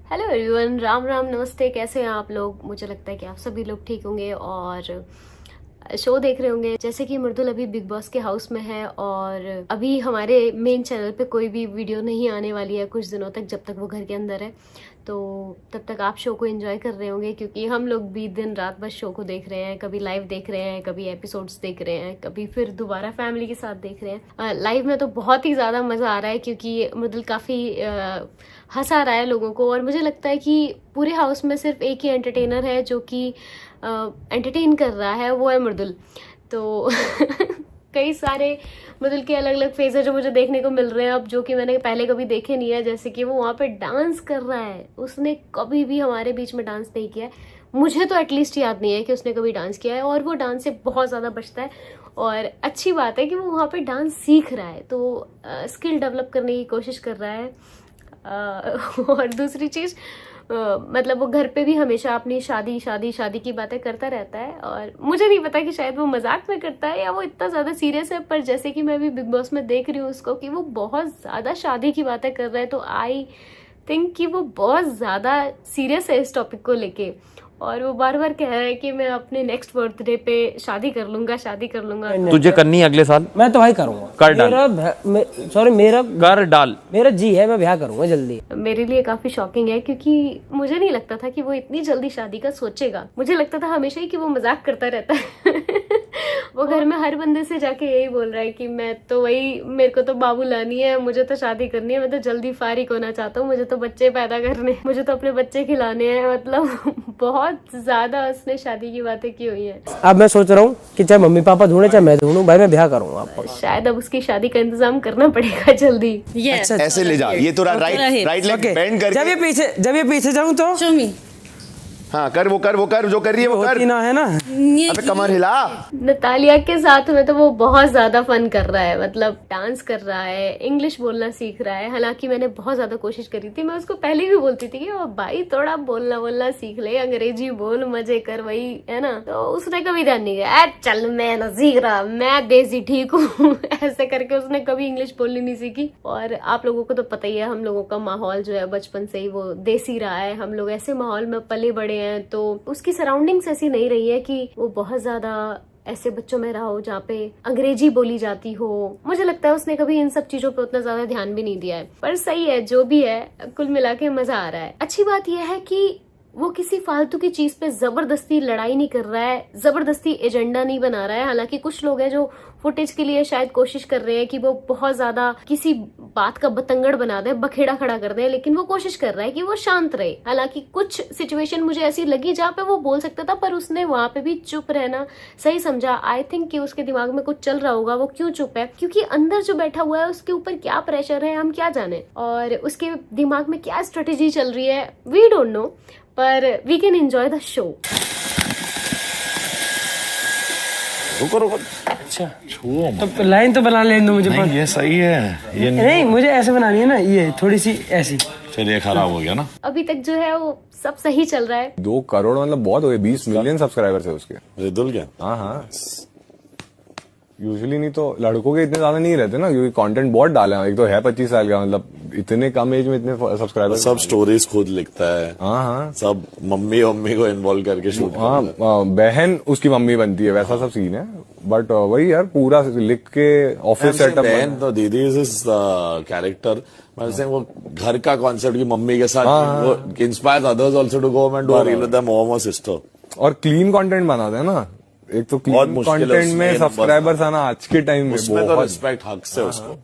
Hello everyone, Ram Ram नमस्ते। कैसे हैं आप लोग? मुझे लगता है कि आप सभी लोग ठीक होंगे और शो देख रहे होंगे। जैसे कि मृदुल अभी बिग बॉस के हाउस में है और अभी हमारे मेन चैनल पे कोई भी वीडियो नहीं आने वाली है कुछ दिनों तक, जब तक वो घर के अंदर है। तो तब तक आप शो को एंजॉय कर रहे होंगे, क्योंकि हम लोग भी दिन रात बस शो को देख रहे हैं। कभी लाइव देख रहे हैं, कभी एपिसोड्स देख रहे हैं, कभी फिर दोबारा फैमिली के साथ देख रहे हैं। लाइव में तो बहुत ही ज़्यादा मज़ा आ रहा है, क्योंकि मृदुल काफ़ी हंसा रहा है लोगों को। और मुझे लगता है कि पूरे हाउस में सिर्फ एक ही एंटरटेनर है जो कि एंटरटेन कर रहा है, वो है मृदुल। तो कई सारे मृदुल के अलग अलग फेस है जो मुझे देखने को मिल रहे हैं अब, जो कि मैंने पहले कभी देखे नहीं है। जैसे कि वो वहाँ पे डांस कर रहा है, उसने कभी भी हमारे बीच में डांस नहीं किया है। मुझे तो एटलीस्ट याद नहीं है कि उसने कभी डांस किया है, और वो डांस से बहुत ज़्यादा बचता है। और अच्छी बात है कि वो वहाँ पे डांस सीख रहा है, तो स्किल डेवलप करने की कोशिश कर रहा है। और दूसरी चीज़, मतलब वो घर पे भी हमेशा अपनी शादी शादी शादी की बातें करता रहता है। और मुझे नहीं पता कि शायद वो मजाक में करता है या वो इतना ज़्यादा सीरियस है, पर जैसे कि मैं अभी बिग बॉस में देख रही हूँ उसको कि वो बहुत ज़्यादा शादी की बातें कर रहा है, तो आई थिंक कि वो बहुत ज़्यादा सीरियस है इस टॉपिक को लेके। और वो बार बार कह रहा है कि मैं अपने नेक्स्ट बर्थडे पे शादी कर लूंगा, शादी कर लूंगा। तुझे करनी है अगले साल? मैं तो भाई करूंगा। कर डाल। सॉरी, मेरा कर डाल। मेरा जी है, मैं ब्याह करूंगा जल्दी। मेरे लिए काफी शॉकिंग है, क्योंकि मुझे नहीं लगता था कि वो इतनी जल्दी शादी का सोचेगा। मुझे लगता था हमेशा ही कि वो मजाक करता रहता है। वो घर में हर बंदे से जाके यही बोल रहा है कि मैं तो वही, मेरे को तो बाबू लानी है, मुझे तो शादी करनी है, मैं तो जल्दी फारिग होना चाहता हूँ, मुझे तो बच्चे पैदा करने, मुझे तो अपने बच्चे खिलाने हैं। मतलब बहुत ज्यादा उसने शादी की बातें की हुई है। अब मैं सोच रहा हूँ कि चाहे मम्मी पापा ढूंढे चाहे मैं ढूंढूं, भाई मैं ब्याह करूंगा आपको। शायद अब उसकी शादी का इंतजाम करना पड़ेगा जल्दी। अच्छा, ऐसे ले जा, ये तो राइट लेग बेंड करके। जब ये पीछे जाऊं तो हाँ, कर वो कर जो कर रही है वो कर। होती ना है ना। अबे कमर हिला। नतालिया के साथ में तो वो बहुत ज्यादा फन कर रहा है, मतलब डांस कर रहा है, इंग्लिश बोलना सीख रहा है। हालांकि मैंने बहुत ज्यादा कोशिश करी थी, मैं उसको पहले भी बोलती थी कि ओ भाई थोड़ा बोलना सीख ले, अंग्रेजी बोल, मजे कर, वही है ना। तो उसने कभी ध्यान नहीं दिया। चल मैं ना सीख रहा, मैं देसी ठीक हूँ। ऐसे करके उसने कभी इंग्लिश बोलनी नहीं सीखी। और आप लोगों को तो पता ही है, हम लोगों का माहौल जो है बचपन से ही वो देसी रहा है। हम लोग ऐसे माहौल में पले बड़े हैं, तो उसकी सराउंडिंग्स ऐसी नहीं रही है कि वो बहुत ज्यादा ऐसे बच्चों में रहा हो जहाँ पे अंग्रेजी बोली जाती हो। मुझे लगता है उसने कभी इन सब चीजों पे उतना ज्यादा ध्यान भी नहीं दिया है। पर सही है, जो भी है, कुल मिला के मजा आ रहा है। अच्छी बात यह है कि वो किसी फालतू की चीज पे जबरदस्ती लड़ाई नहीं कर रहा है, जबरदस्ती एजेंडा नहीं बना रहा है। हालांकि कुछ लोग हैं जो फुटेज के लिए शायद कोशिश कर रहे हैं कि वो बहुत ज्यादा किसी बात का बतंगड़ बना दे, बखेड़ा खड़ा कर दे, लेकिन वो कोशिश कर रहा है कि वो शांत रहे। हालांकि कुछ सिचुएशन मुझे ऐसी लगी जहाँ पे वो बोल सकता था, पर उसने वहां पे भी चुप रहना सही समझा। आई थिंक कि उसके दिमाग में कुछ चल रहा होगा। वो क्यों चुप है? क्योंकि अंदर जो बैठा हुआ है उसके ऊपर क्या प्रेशर है हम क्या जाने, और उसके दिमाग में क्या स्ट्रेटेजी चल रही है वी डोंट नो, पर we can enjoy the show. रुको। अच्छा तो लाइन तो बना लेने दो मुझे। नहीं, ये सही है। ये नहीं, मुझे ऐसे बनानी है ना, ये थोड़ी सी ऐसी। चलिए, खराब हो गया ना। अभी तक जो है वो सब सही चल रहा है। 2 करोड़ मतलब बहुत हो गए, 20 मिलियन सब्सक्राइबर्स है उसके। रिदुल क्या? हाँ। यूजुअली नहीं तो लड़कों के इतने ज्यादा नहीं रहते ना, क्योंकि कंटेंट बहुत डाला है। एक तो है 25 साल का, मतलब इतने कम एज में इतने सब्सक्राइबर्स। सब स्टोरीज खुद लिखता है। हाँ। सब मम्मी को इन्वॉल्व करके शूट। हाँ, बहन उसकी मम्मी बनती है, वैसा सब सीन है। बट वही यार, पूरा लिख के ऑफिस सेटअप। बहन तो दीदी इज कैरेक्टर। वो घर का कॉन्सेप्ट की मम्मी के साथ वो inspire others also to go and do a reel with their mom और सिस्टर। और क्लीन कंटेंट बनाते हैं ना। एक तो क्लीन कंटेंट में सब्सक्राइबर्स आना आज के टाइम में उसमें तो बहुत रिस्पेक्ट हक से उसको।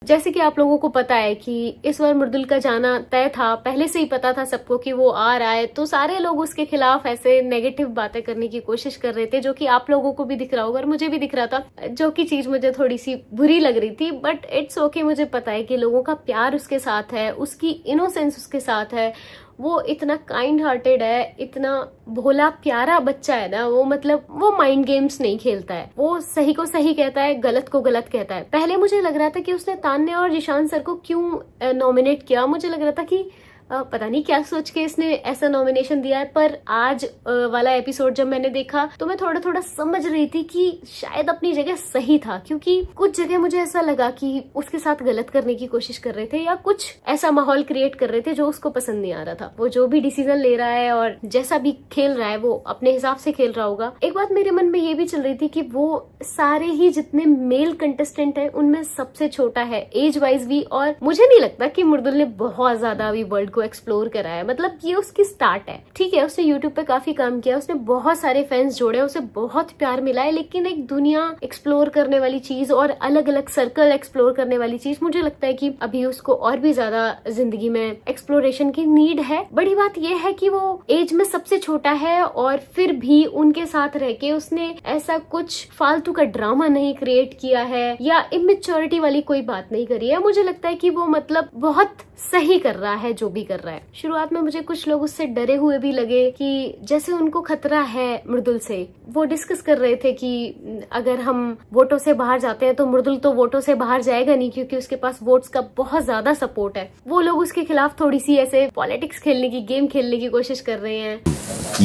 जैसे कि आप लोगों को पता है कि इस बार मृदुल का जाना तय था, पहले से ही पता था सबको कि वो आ रहा है। तो सारे लोग उसके खिलाफ ऐसे नेगेटिव बातें करने की कोशिश कर रहे थे, जो कि आप लोगों को भी दिख रहा होगा और मुझे भी दिख रहा था, जो कि चीज मुझे थोड़ी सी बुरी लग रही थी। बट इट्स ओके, मुझे पता है कि लोगों का प्यार उसके साथ है, उसकी इनोसेंस उसके साथ है। वो इतना काइंड हार्टेड है, इतना भोला प्यारा बच्चा है ना वो। मतलब वो माइंड गेम्स नहीं खेलता है, वो सही को सही कहता है, गलत को गलत कहता है। पहले मुझे लग रहा था कि उसने तान्या और जिशान सर को क्यों नॉमिनेट किया। मुझे लग रहा था कि पता नहीं क्या सोच के इसने ऐसा नॉमिनेशन दिया है, पर आज वाला एपिसोड जब मैंने देखा तो मैं थोड़ा थोड़ा समझ रही थी कि शायद अपनी जगह सही था, क्योंकि कुछ जगह मुझे ऐसा लगा कि उसके साथ गलत करने की कोशिश कर रहे थे या कुछ ऐसा माहौल क्रिएट कर रहे थे जो उसको पसंद नहीं आ रहा था। वो जो भी डिसीजन ले रहा है और जैसा भी खेल रहा है वो अपने हिसाब से खेल रहा होगा। एक बात मेरे मन में ये भी चल रही थी कि वो सारे ही जितने मेल कंटेस्टेंट है उनमें सबसे छोटा है एज वाइज भी, और मुझे नहीं लगता कि मुर्दुल ने बहुत ज्यादा अभी वर्ल्ड को एक्सप्लोर करा है। मतलब ये उसकी स्टार्ट है, ठीक है, उसने यूट्यूब पे काफी काम किया, उसने बहुत सारे फैंस जोड़े, उसे बहुत प्यार मिला है, लेकिन एक दुनिया एक्सप्लोर करने वाली चीज और अलग अलग सर्कल एक्सप्लोर करने वाली चीज, मुझे लगता है कि अभी उसको और भी ज्यादा जिंदगी में एक्सप्लोरेशन की नीड है। बड़ी बात यह है कि वो एज में सबसे छोटा है और फिर भी उनके साथ रह के उसने ऐसा कुछ फालतू का ड्रामा नहीं क्रिएट किया है या इमेच्योरिटी वाली कोई बात नहीं करी है। मुझे लगता है कि वो मतलब बहुत सही कर रहा है जो भी कर रहा है। शुरुआत में मुझे कुछ लोग उससे डरे हुए भी लगे कि जैसे उनको खतरा है मृदुल से। वो डिस्कस कर रहे थे कि अगर हम वोटों से बाहर जाते हैं तो मृदुल तो वोटों से बाहर जाएगा नहीं, क्योंकि उसके पास वोट्स का बहुत ज्यादा सपोर्ट है। वो लोग उसके खिलाफ थोड़ी सी ऐसे पॉलिटिक्स खेलने की, गेम खेलने की कोशिश कर रहे हैं।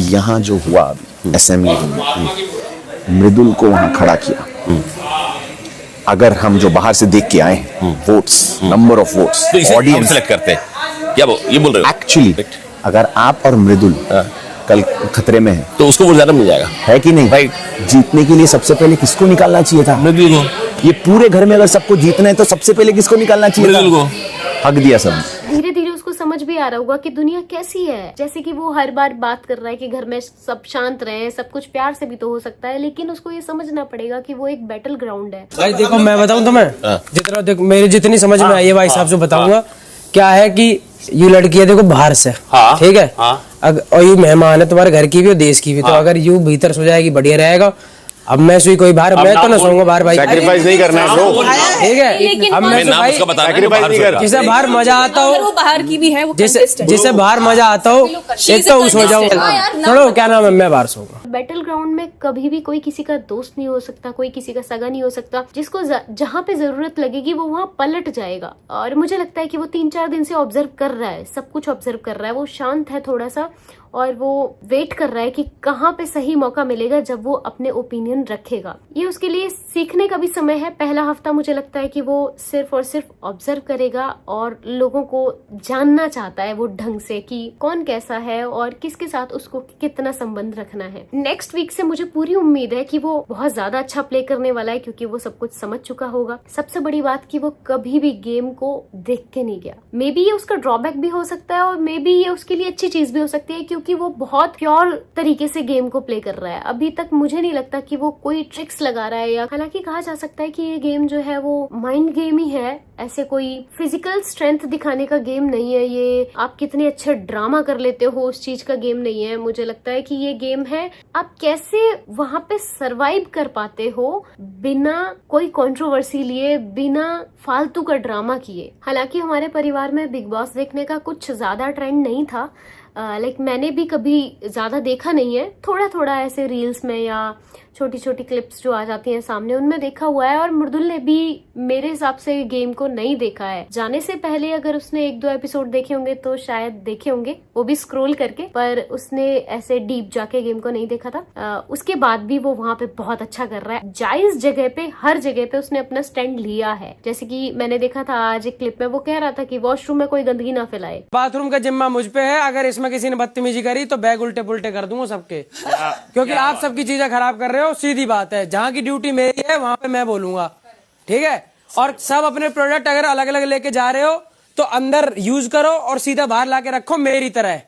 यहाँ जो हुआ असेंबली मृदुल को वहां खड़ा किया, अगर हम जो बाहर से देख के आए votes, number of votes, audience select करते हैं, क्या ये बोल रहे हो? एक्चुअली अगर आप और मृदुल कल खतरे में है तो उसको वोट ज्यादा मिल जाएगा, है कि नहीं? राइट। जीतने के लिए सबसे पहले किसको निकालना चाहिए था? मृदुल को। ये पूरे घर में अगर सबको जीतना है तो सबसे पहले किसको निकालना चाहिए था? मृदुल को। हक दिया सब। धीरे धीरे उसको समझ भी आ रहा होगा कि दुनिया कैसी है। जैसे कि वो हर बार बात कर रहा है कि घर में सब शांत रहे, सब कुछ प्यार से भी तो हो सकता है, लेकिन उसको ये समझना पड़ेगा कि वो एक बैटल ग्राउंड है। भाई देखो मैं बताऊं तुम्हें, जितना देखो मेरी जितनी समझ में आई है भाई साहब से बताऊंगा। क्या है कि ये लड़की है देखो बाहर से, ठीक है, और ये मेहमान है तुम्हारे घर की भी और देश की भी, तो अगर यू भीतर सो जाएगी बढ़िया रहेगा। अब मैं सुई कोई बाहर, मैं तो ना सोऊंगा बाहर भाई, सैक्रिफाइस नहीं करना है ब्रो, ठीक है। अब मैं नाम भाई उसका बता रहा sacrifice नहीं करना। जिसे बाहर मजा आता हो, वो बाहर की भी है, वो जिसे बाहर मजा आता हो, एक तो सो जाओ, चलो क्या नाम है, मैं बाहर सोऊंगा। बैटल ग्राउंड में कभी भी कोई किसी का दोस्त नहीं हो सकता, कोई किसी का सगा नहीं हो सकता। जिसको जहाँ पे जरूरत लगेगी वो वहाँ पलट जाएगा। और मुझे लगता है कि वो 3-4 दिन से ऑब्जर्व कर रहा है, सब कुछ ऑब्जर्व कर रहा है। वो शांत है थोड़ा सा और वो वेट कर रहा है कि कहाँ पे सही मौका मिलेगा जब वो अपने ओपिनियन रखेगा। ये उसके लिए सीखने का भी समय है। पहला हफ्ता मुझे लगता है कि वो सिर्फ और सिर्फ ऑब्जर्व करेगा और लोगों को जानना चाहता है वो ढंग से कि कौन कैसा है और किसके साथ उसको कितना संबंध रखना है। नेक्स्ट वीक से मुझे पूरी उम्मीद है कि वो बहुत ज्यादा अच्छा प्ले करने वाला है, क्योंकि वो सब कुछ समझ चुका होगा। सबसे बड़ी बात कि वो कभी भी गेम को देख के नहीं गया। मे बी ये उसका ड्रॉबैक भी हो सकता है और मे बी ये उसके लिए अच्छी चीज भी हो सकती है, क्योंकि वो बहुत प्योर तरीके से गेम को प्ले कर रहा है। अभी तक मुझे नहीं लगता कि वो कोई ट्रिक्स लगा रहा है, या हालांकि कहा जा सकता है कि ये गेम जो है वो माइंड गेम ही है, ऐसे कोई फिजिकल स्ट्रेंथ दिखाने का गेम नहीं है। ये आप कितने अच्छे ड्रामा कर लेते हो उस चीज का गेम नहीं है। मुझे लगता है कि ये गेम है आप कैसे वहां पे सरवाइव कर पाते हो बिना कोई कंट्रोवर्सी लिए, बिना फालतू का ड्रामा किए। हालांकि हमारे परिवार में बिग बॉस देखने का कुछ ज्यादा ट्रेंड नहीं था, लाइक मैंने भी कभी ज्यादा देखा नहीं है, थोड़ा थोड़ा ऐसे रील्स में या छोटी छोटी क्लिप्स जो आ जाती हैं सामने उनमें देखा हुआ है। और मृदुल ने भी मेरे हिसाब से गेम को नहीं देखा है। जाने से पहले अगर उसने 1-2 एपिसोड देखे होंगे तो शायद देखे होंगे, वो भी स्क्रॉल करके, पर उसने ऐसे डीप जाके गेम को नहीं देखा था। उसके बाद भी वो वहाँ पे बहुत अच्छा कर रहा है। जायज जगह पे, हर जगह पे उसने अपना स्टैंड लिया है। जैसे कि मैंने देखा था आज एक क्लिप में, वो कह रहा था कि वॉशरूम में कोई गंदगी ना फैलाए। बाथरूम का जिम्मा मुझ पे है, अगर इसमें किसी ने बदतमीजी करी तो बैग उल्टे पुल्टे कर दूंगा सबके, क्योंकि आप सबकी चीजें खराब कर रहे हो। सीधी बात है, जहाँ की ड्यूटी मेरी है वहां पे मैं बोलूंगा, ठीक है। और सब अपने प्रोडक्ट अगर अलग अलग लेके जा रहे हो तो अंदर यूज करो और सीधा बाहर लाके रखो मेरी तरह।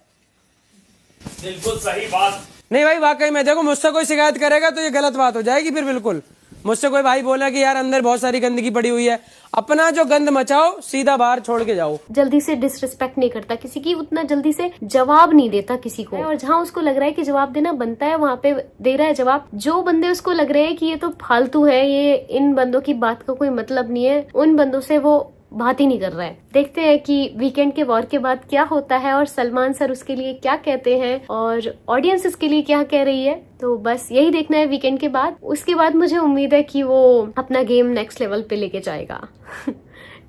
बिल्कुल सही बात। नहीं भाई वाकई में देखो, मुझसे कोई शिकायत करेगा तो ये गलत बात हो जाएगी फिर। बिल्कुल मुझसे कोई भाई बोला कि यार अंदर बहुत सारी गंदगी पड़ी हुई है, अपना जो गंद मचाओ सीधा बाहर छोड़ के जाओ। जल्दी से डिसरिस्पेक्ट नहीं करता किसी की, उतना जल्दी से जवाब नहीं देता किसी को, और जहाँ उसको लग रहा है कि जवाब देना बनता है वहाँ पे दे रहा है जवाब। जो बंदे उसको लग रहे हैं कि ये तो फालतू है, ये इन बंदों की बात का कोई मतलब नहीं है, उन बंदों से वो बात ही नहीं कर रहा है। देखते हैं कि वीकेंड के वॉर के बाद क्या होता है और सलमान सर उसके लिए क्या कहते हैं और ऑडियंस उसके लिए क्या कह रही है। तो बस यही देखना है वीकेंड के बाद। उसके बाद मुझे उम्मीद है कि वो अपना गेम नेक्स्ट लेवल पे लेके जाएगा।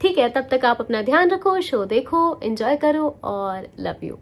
ठीक है, तब तक आप अपना ध्यान रखो, शो देखो, एंजॉय करो और लव यू।